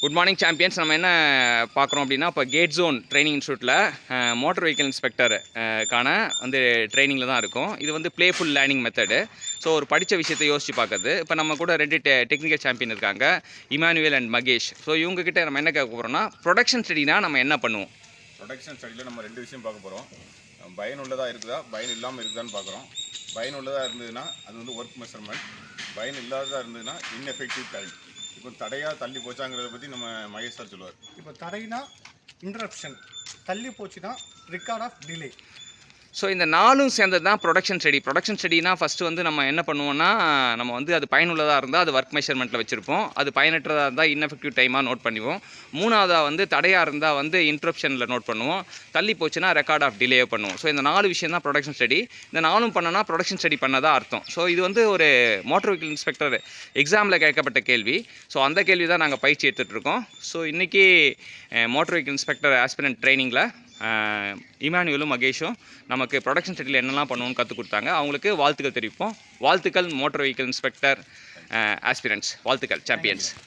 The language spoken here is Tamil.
Good morning champions. நம்ம என்ன பார்க்குறோம் அப்படின்னா, இப்போ கேட் ஜோன் ட்ரைனிங் இன்ஸ்டியூட்டில் மோட்டர் வெஹிக்கிள் இன்ஸ்பெக்டர் கான வந்து ட்ரைனிங்கில் தான் இருக்கும். இது வந்து ப்ளேஃபுல் லேர்னிங் மெத்தடு. ஸோ ஒரு படித்த விஷயத்தை யோசிச்சு பார்க்குறது. இப்போ நம்ம கூட 2 டெக்னிக்கல் சாம்பியன் இருக்காங்க, இமானுவேல் அண்ட் மகேஷ். ஸோ இவங்ககிட்ட நம்ம என்ன கேட்க போகிறோம்னா, ப்ரொடக்ஷன் ஸ்டடினா நம்ம என்ன பண்ணுவோம்? ப்ரொடக்ஷன் ஸ்டடியில் நம்ம 2 விஷயம் பார்க்க போகிறோம். பயனுள்ளதாக இருக்குதா, பயன் இல்லாமல் இருக்குதான்னு பார்க்குறோம். பயனுள்ளதாக இருந்ததுன்னா அது வந்து ஒர்க் மெஷர்மெண்ட், பயன் இல்லாததாக இருந்ததுன்னா இன்எஃபெக்டிவ் டைம். இப்போ தடையாக தள்ளி போச்சாங்கிறத பற்றி நம்ம மகேஷ் சார் சொல்லுவார். இப்போ தடைனா இன்டரப்ஷன், தள்ளி போச்சுன்னா ரெக்கார்ட் ஆஃப் டிலே. ஸோ இந்த 4ம் சேர்ந்தது தான் ப்ரொடக்ஷன் ஸ்டடி. ப்ரொடக்ஷன் ஸ்டடினா ஃபஸ்ட்டு வந்து நம்ம என்ன பண்ணுவோம்னா, நம்ம வந்து அது பயனுள்ளதாக இருந்தால் அது ஒர்க் மெஷர்மெண்ட்டில் வச்சுருப்போம். அது பயனற்றதாக இருந்தால் இன்எஃபெக்டிவ் டைமாக நோட் பண்ணுவோம். 3வதாக வந்து தடையாக இருந்தால் வந்து இன்ட்ரப்ஷனில் நோட் பண்ணுவோம். தள்ளி போச்சுன்னா ரெக்கார்ட் ஆஃப் டிலே பண்ணுவோம். ஸோ இந்த 4 விஷயம் தான் ப்ரொடக்ஷன் ஸ்டடி. இந்த 4ம் பண்ணனா ப்ரொடக்ஷன் ஸ்டடி பண்ணதான் அர்த்தம். ஸோ இது வந்து ஒரு மோட்டர் வெஹிக்கிள் இன்ஸ்பெக்டர் எக்ஸாமில் கேட்கப்பட்ட கேள்வி. ஸோ அந்த கேள்வி தான் நாங்கள் பயிற்சி எடுத்துகிட்ருக்கோம். ஸோ இன்றைக்கி மோட்டர் வெஹிக்கிள் இன்ஸ்பெக்டர் ஆஸ்பிரண்ட் ட்ரைனிங்கில் இமானுவேலும் மகேஷும் நமக்கு ப்ரொடக்ஷன் ஸ்டடியில் என்னெல்லாம் பண்ணுவோம்னு கற்றுக் கொடுத்தாங்க. அவங்களுக்கு வாழ்த்துக்கள் தெரிவிப்போம். வாழ்த்துக்கள் மோட்டர் வெஹிக்கிள் இன்ஸ்பெக்டர் ஆஸ்பிரண்ட்ஸ். வாழ்த்துக்கள் சாம்பியன்ஸ்.